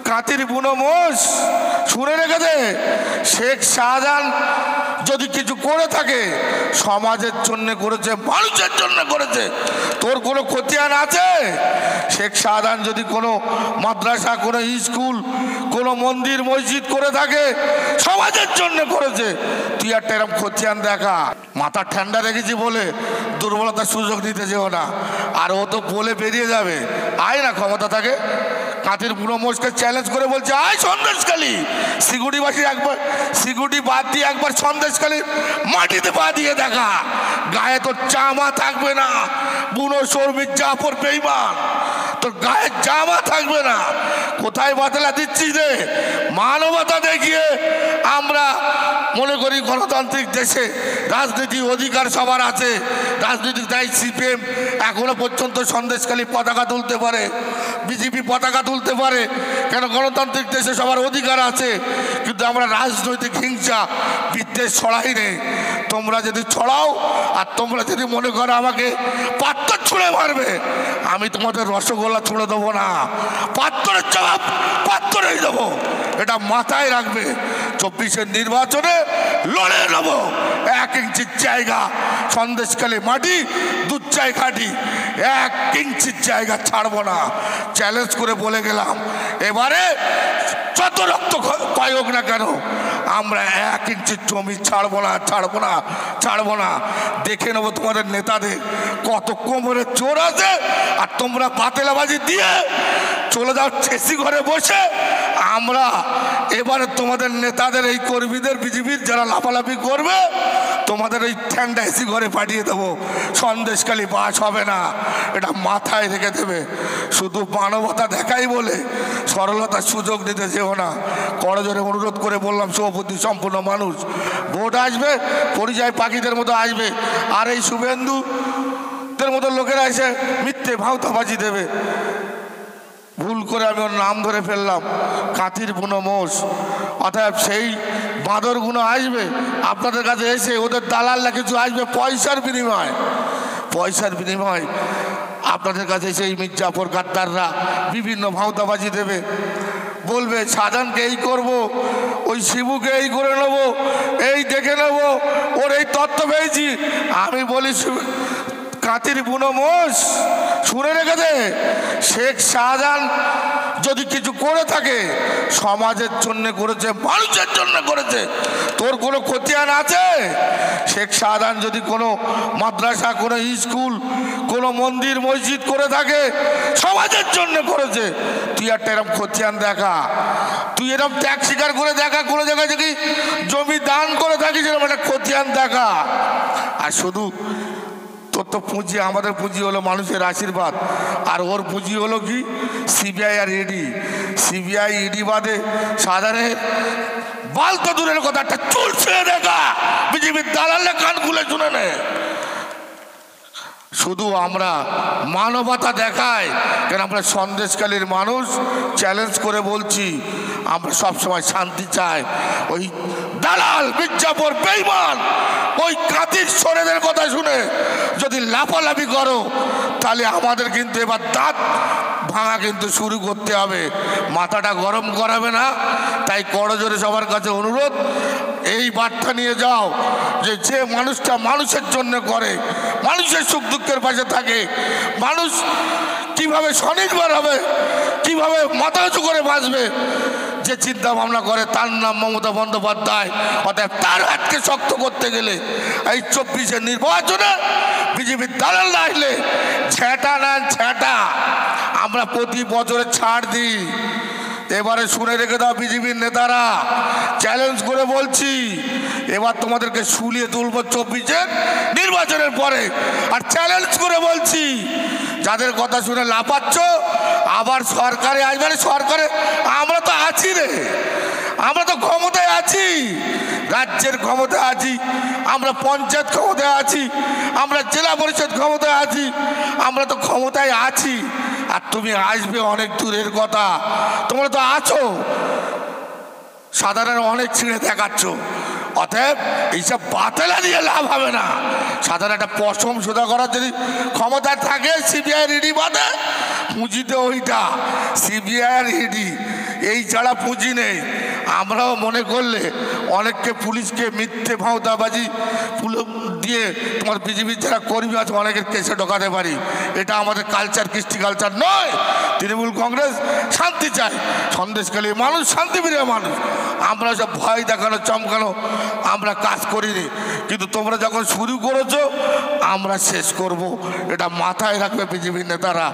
কাতির বুনো মোষ শুনে রেখেছে শেখ শাহজাহান যদি কিছু করে থাকে সমাজের জন্য করেছে, মানুষের জন্য করেছে। তোর কোনো খতিয়ান আছে? শেখ শাহজাহান যদি কোনো মাদ্রাসা, কোনো স্কুল, কোনো মন্দির মসজিদ করে থাকে সমাজের জন্য করেছে। তুই একটা এরকম খতিয়ান দেখা। মাথা ঠান্ডা রেখেছি বলে দুর্বলতার সুযোগ নিতে যেও না। আর ও তো বলে বেরিয়ে যাবে। আয় না, ক্ষমতা থাকে। কাতির বুড়ো মোষকে চ্যালেঞ্জ করে বলছে, আয় সন্দেশখালী সিকিউরিটিবাসী, একবার সিকিউরিটি বাদ দিয়ে একবার সন্দেশখালী মাটিতে পা দিয়ে দেখা। গায়ে তোর জামা থাকবে না। বুনো সোর মির্জাফর বেঈমান, তোর গায়ে জামা থাকবে না। কোথায় বাতলা দিচ্ছিস রে? মানবতা দেখিয়ে আমরা মনে করি গণতান্ত্রিক দেশে রাজনীতি অধিকার সবার আছে। রাজনৈতিক দায়ী সিপিএম এখনো পর্যন্ত সন্দেশখালী পতাকা তুলতে পারে, বিজেপি পতাকা তুলতে পারে। কেন? গণতান্ত্রিক দেশে সবার অধিকার আছে। কিন্তু আমরা রাজনৈতিক হিংসা বিদ্বেষ ছড়াই নেই। তোমরা যদি ছড়াও আর তোমরা যদি মনে করো আমাকে পাত্তর ছুঁড়ে মারবে, আমি তোমাদের রসগোল্লা ছুঁড়ে দেবো না। পাত্তরের জবাব পাত্তরেই দেবো, এটা মাথায় রাখবে। 24-এর নির্বাচনে লড়ে নেবো। 1 ইঞ্চির জায়গা সন্দেশখালী মাটি, দুধ চাই খাটি, 1 ইঞ্চির জায়গা ছাড়বো না। চ্যালেঞ্জ করে বলে গেলাম, এবারে যত রক্ত ক্ষয় হোক না কেন আমরা 1 ইঞ্চির জমি ছাড়বো না, ছাড়বো না, ছাড়বো না। দেখে নেবো তোমাদের নেতাদের কত কোমরে জোর আছে। আর তোমরা পাতেলাবাজি দিয়ে চলে যাও ছেসি ঘরে বসে। আমরা এবারে তোমাদের নেতাদের, এই কর্মীদের, বিজেপির যারা লাফালাফি করবে, তোমাদের ওই ঠান্ডা এসি ঘরে পাঠিয়ে দেবো। সন্দেশখালী বাস হবে না, এটা মাথায় রেখে দেবে। শুধু মানবতা দেখাই বলে সরলতার সুযোগ নিতে যেও না। করজোরে অনুরোধ করে বললাম, শুভবুদ্ধি সম্পূর্ণ মানুষ ভোট আসবে, পরিযায়ী পাখিদের মতো আসবে। আর এই শুভেন্দুদের মতো লোকেরা এসে মিথ্যে ভাওতাবাজি দেবে। ভুল করে আমি ওর নাম ধরে ফেললাম, কাতির বুনো মোষ। অতএব সেই বাঁদরগুলো আসবে আপনাদের কাছে এসে, ওদের দালালরা কিছু আসবে পয়সার বিনিময়, পয়সার বিনিময় আপনাদের কাছে সেই মির্জাফর গাদ্দাররা বিভিন্ন ভাওতাবাজি দেবে। বলবে শাহজাহানকে এই করব, ওই শিবুকে এই করে নেবো, এই দেখে নেবো, ওর এই তথ্য পেয়েছি। আমি বলি, কাতির বুনো মোষ শুনে রেখেছে শেখ শাহজাহান যদি কিছু করে থাকে সমাজের জন্য করেছে, মানুষের জন্য করেছে। তোর কোনো খতিয়ান আছে? শেখ শাহজাহান যদি কোনো মাদ্রাসা, কোনো স্কুল, কোনো মন্দির মসজিদ করে থাকে সমাজের জন্য করেছে। তুই একটা এরকম খতিয়ান দেখা। তুই এরকম ত্যাগ স্বীকার করে দেখা। কোনো জায়গায় যদি জমি দান করে থাকিস এরকম একটা খতিয়ান দেখা। আর শুধু তোর তো পুঁজি, আমাদের পুঁজি হলো মানুষের আশীর্বাদ, আর ওর পুঁজি হলো কি? CBI R E D. CBI ED বাদে সাধারণের বাল তো দূরের কথা, একটা চুল ছেড়ে দেখা। বিজেপির দালালে কান খুলে শুনে নে। শুধু আমরা মানবতা দেখাই। কেন? আমরা সন্দেশখালীর মানুষ চ্যালেঞ্জ করে বলছি, আমরা সবসময় শান্তি চাই। ওই দালাল মির্জাফর বেঈমান, ওই কাতির সোরেদের কথা শুনে যদি লাফালাফি করো তাহলে আমাদের কিন্তু এবার দাঁত ভাঙা কিন্তু শুরু করতে হবে। মাথাটা গরম করাবে না। তাই করজোরে সবার কাছে অনুরোধ, এই বার্তা নিয়ে যাও যে যে মানুষটা মানুষের জন্য করে, মানুষের সুখ দুঃখের পাশে থাকে, মানুষ কিভাবে স্বনির্ভর হবে, কিভাবে মাথা উঁচু করে বাঁচবে, যে চিন্তা ভাবনা করে, তার নাম মমতা বন্দ্যোপাধ্যায়। অতএব তার হাতকে শক্ত করতে গেলে এই 24-এর নির্বাচনে বিজেপির দালাল না আসলে ছেঁটা না ছেঁটা আমরা প্রতি বছরে ছাড় দিই। এবারে শুনে রেখে দাও বিজেপির নেতারা, চ্যালেঞ্জ করে বলছি, এবার তোমাদেরকে শুলিয়ে তুলবো 24-এর নির্বাচনের পরে। আর চ্যালেঞ্জ করে বলছি, যাদের কথা শুনে লাফাচ্ছ আবার সরকারে আসবে। সরকারে আমরা তো আছি রে, আমরা তো ক্ষমতায় আছি, রাজ্যের ক্ষমতায় আছি, আমরা পঞ্চায়েত ক্ষমতায় আছি, আমরা জেলা পরিষদ ক্ষমতায় আছি, আমরা তো ক্ষমতায় আছি। আর তুমি আসবে অনেক দূরের কথা, তোমরা তো আছো, সাধারণ অনেক ছিঁড়ে দেখাচ্ছ। অতএব এইসব বাতেলা দিয়ে লাভ হবে না। সাধারণ একটা পশম সোজা করার যদি ক্ষমতা থাকে সিবিআই ইডি বাদে পুঁজিতে ওইটা সিবিআই আর ইডি এই ছাড়া পুঁজি নেই। আমরাও মনে করলে অনেককে পুলিশকে মিথ্যে ভাওতাবাজি দিয়ে তোমার বিজেপির যারা কর্মী আছে অনেকের কেসে ঢোকাতে পারি। এটা আমাদের কালচার, কৃষ্টি কালচার নয়। তৃণমূল কংগ্রেস শান্তি চায়, সন্দেশখালী মানুষ শান্তিপ্রিয় মানুষ। আমরা সব ভয় দেখানো চমকানো আমরা কাজ করিনি, কিন্তু তোমরা যখন শুরু করেছো আমরা শেষ করব, এটা মাথায় রাখবে বিজেপি নেতারা।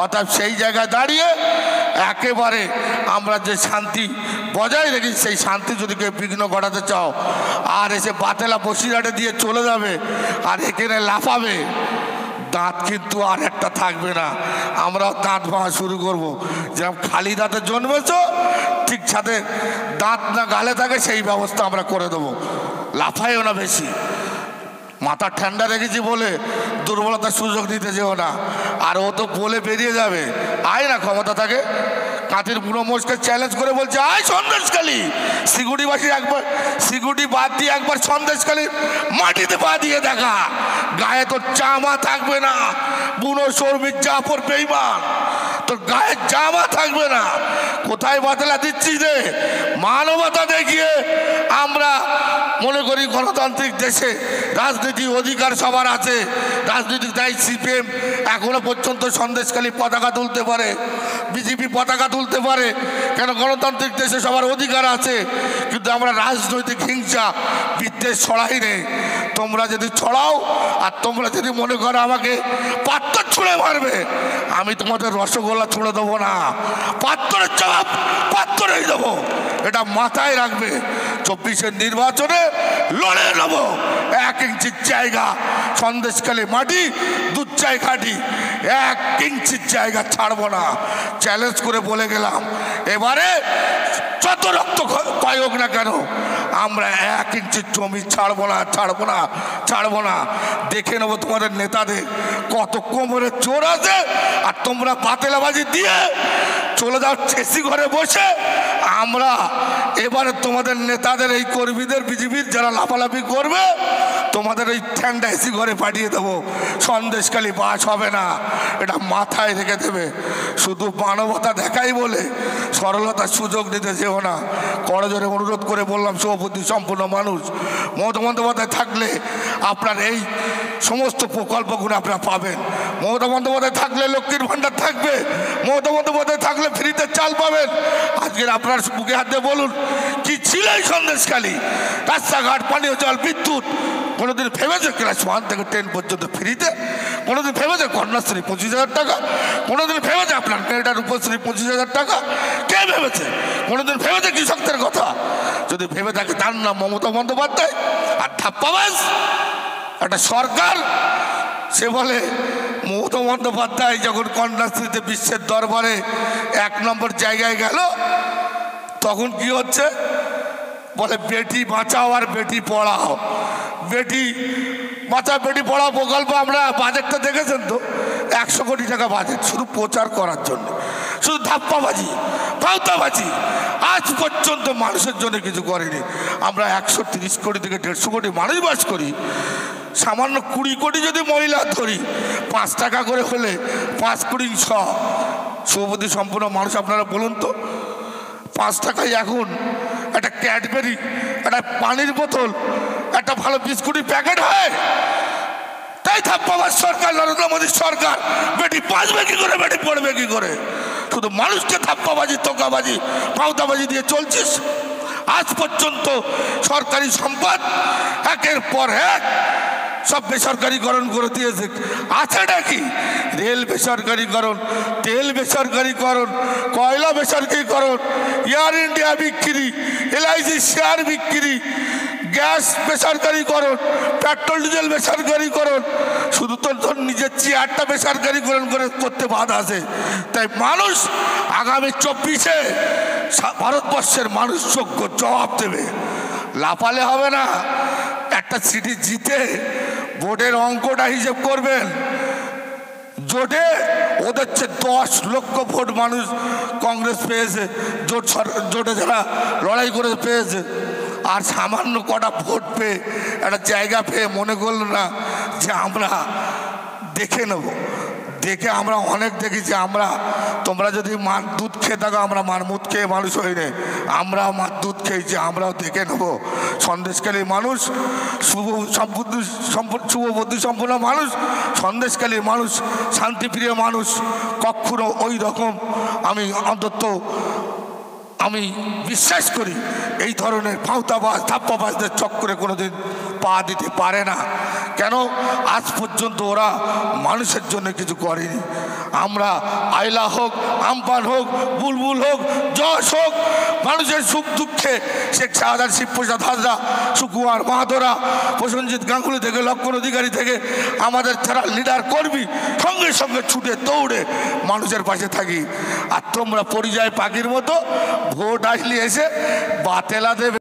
অর্থাৎ সেই জায়গায় দাঁড়িয়ে একেবারে আমরা যে শান্তি বজায় রেখে সেই শান্তি যদি কেউ বিঘ্ন ঘটাতে চাও আর এসে বাতেলা বসিরহাটে দিয়ে চলে যাবে আর এখানে লাফাবে, দাঁত কিন্তু আর একটা থাকবে না। আমরাও দাঁত ভাঙা শুরু করব। যেরকম খালি দাঁতে জন্মেছ ঠিক সাথে দাঁত না গালে থাকে সেই ব্যবস্থা আমরা করে দেবো। লাফাইও না বেশি, মাথা ঠান্ডা রেখেছি বলে দুর্বলতার সুযোগ নিতে যেও না। আর ও তো বলে বেরিয়ে যাবে, আয় না ক্ষমতা থাকে। কাঁথির বুড়ো মোষকে চ্যালেঞ্জ করে বলছে আয় সন্দেশখালী, সিকিউরিটিবাসী একবার সিকিউরিটি বাদ দিয়ে একবার সন্দেশখালী মাটিতে পা দিয়ে দেখা, গায়ে তোর জামা থাকবে না। বুড়ো শর্মির জাফর বেঈমান, তোর গায়ে জামা থাকবে না। কোথায় বাতলা দিচ্ছিস রে? মানবতা দেখিয়ে আমরা মনে করি গণতান্ত্রিক দেশে রাজনীতি অধিকার সবার আছে। রাজনৈতিক দায়ী সিপিএম এখনো পর্যন্ত সন্দেশখালী পতাকা তুলতে পারে, বিজেপি পতাকা তুলতে পারে, কেন? গণতান্ত্রিক দেশে সবার অধিকার আছে। কিন্তু আমরা রাজনৈতিক হিংসা বিদ্বেষ ছড়াই নেই। তোমরা যদি ছড়াও আর তোমরা যদি মনে করো আমাকে পাত্তর ছুঁড়ে মারবে, আমি তোমাদের রসগোল্লা ছুঁড়ে দেবো না, পাত্তরের জবাব পাত্তরেই দেবো। এটা মাথায় রাখবে। 24-এর নির্বাচনে লড়ে নেব। 1 ইঞ্চির জায়গা সন্দেশখালী মাটি, দুধ চাই খাটি, 1 ইঞ্চির জায়গা ছাড়বো না। চ্যালেঞ্জ করে বলে গেলাম, এবারে যত রক্ত ক্ষয় হোক না কেন আমরা 1 ইঞ্চির জমি ছাড়বো না, ছাড়বো না, ছাড়বো না। দেখে নেবো তোমাদের নেতাদের কত কোমরে জোর আছে। আর তোমরা বাতেলাবাজি দিয়ে চলে যাও ছেসি ঘরে বসে। আমরা এবারে তোমাদের নেতাদের এই কর্মীদের বিজেপির যারা লাফালাফি করবে তোমাদের ওই ঠান্ডা এসি ঘরে পাঠিয়ে দেবো। সন্দেশখালী বাস হবে না, এটা মাথায় রেখে দেবে। শুধু মানবতা দেখাই বলে সরলতার সুযোগ নিতে যেও না। করজোরে অনুরোধ করে বললাম, সভাপতি সম্পূর্ণ মানুষ মমতা বন্দ্যোপাধ্যায় থাকলে আপনার এই সমস্ত প্রকল্পগুলো আপনারা পাবেন। মমতা বন্দ্যোপাধ্যায় থাকলে লক্ষ্মীর ভাণ্ডার থাকবে, মমতা বন্দ্যোপাধ্যায় থাকলে ফ্রিতে চাল পাবেন। আজকের আপনার বুকে হাত দিয়ে বলুন কি ছিল এই সন্দেশখালী? রাস্তাঘাট, পানীয় জল, বিদ্যুৎ কোনোদিন ভেবেছে ক্লাস 1 থেকে 10 পর্যন্ত ফ্রিতে? কোনোদিন ভেবেছে কন্যাশ্রী 25,000 টাকা? কোনোদিন ভেবেছে আপনার মেয়েটার উপশ্রী 25,000 টাকা? কে ভেবেছে? কোনোদিন ভেবেছে কৃষকদের কথা? যদি ভেবে থাকে তার নাম মমতা বন্দ্যোপাধ্যায়। আর ধাপ্পাবাজ একটা সরকার, সে বলে মমতা বন্দ্যোপাধ্যায় যখন কন্যাশ্রীতে বিশ্বের দরবারে 1 নম্বর জায়গায় গেল তখন কি হচ্ছে? বলে বেটি বাঁচাও আর বেটি পড়াও। বেটি বাঁচাও বেটি পড়াও প্রকল্প আমরা বাজেটটা দেখেছেন তো, 100 কোটি টাকা বাজেট শুধু প্রচার করার জন্য, শুধু ধাপ্পাবাজি ভাওতাবাজি। আজ পর্যন্ত মানুষের জন্য কিছু করেনি। আমরা 130 কোটি থেকে 150 কোটি মানুষ বাস করি। সামান্য 20 কোটি যদি মহিলা ধরি, 5 টাকা করে হলে 5 কোটি 100। সভাপতি সম্পূর্ণ মানুষ আপনারা বলুন তো, 5 টাকায় এখন একটা ক্যাডবেরি, একটা পানির বোতল, একটা ভালো বিস্কুটের প্যাকেট হয়? তাই ধাপ্পাবাজ সরকার, নরেন্দ্র মোদীর সরকার, বেটি বাঁচবে কি করে, বেটি পড়বে কি করে? শুধু মানুষকে ধাপ্পাবাজি, তোকাবাজি, ভাওতাবাজি দিয়ে চলছিস। আজ পর্যন্ত সরকারি সম্পদ একের পর এক সব বেসরকারিকরণ করে দিয়েছে। আছে নাকি? রেল বেসরকারিকরণ, তেল বেসরকারিকরণ, কয়লা বেসরকারিকরণ, এয়ার ইন্ডিয়া বিক্রি, LIC শেয়ার বিক্রি, গ্যাস বেসরকারিকরণ, পেট্রোল ডিজেল বেসরকারিকরণ। শুধু তোর নিজের চেয়ারটা বেসরকারিকরণ করে করতে বাধা আছে। তাই মানুষ আগামী 24-এ ভারতবর্ষের মানুষ যোগ্য জবাব দেবে। লাফালে হবে না। একটা সিটি জিতে ভোটের অঙ্কটা হিসেব করবেন। জোটে ওদের চেয়ে 10 লক্ষ ভোট মানুষ কংগ্রেস পেয়েছে, জোটে যারা লড়াই করে পেয়েছে। আর সামান্য কটা ভোট পেয়ে একটা জায়গা পেয়ে মনে করল না যে আমরা দেখে নেব। দেখে আমরা অনেক দেখেছি। তোমরা যদি মার দুধ খেয়ে থাকো, আমরা মার মুখ খেয়ে মানুষ হইনি, আমরা মার দুধ খেয়েছি, আমরাও দেখে নেবো। সন্দেশকালী মানুষ, শুভ বুদ্ধি সম্পন্ন মানুষ, সন্দেশকালী মানুষ, শান্তিপ্রিয় মানুষ, কখনো ওই রকম আমি অন্তত আমি বিশ্বাস করি এই ধরনের ফাউতাবাজ ধাপ্পাবাজদের চক্করে কোনোদিন পা দিতে পারে না। কেন? আজ পর্যন্ত ওরা মানুষের জন্য কিছু করেনি। আমরা আইলা হোক, আমপান হোক, বুলবুল হোক, যশ হোক, মানুষের সুখ দুঃখে শেখ শাহজাহান, শিবপ্রসাদ হাজরা, সুকুমার মাহাতোরা, প্রসেনজিৎ গাঙ্গুলি থেকে লক্ষণ অধিকারী থেকে আমাদের যারা লিডার কর্মী সঙ্গে সঙ্গে ছুটে দৌড়ে মানুষের পাশে থাকি। আর তোমরা পরিযায়ী পাখির মতো ভোট আসলে এসে বাতেলা দেবে।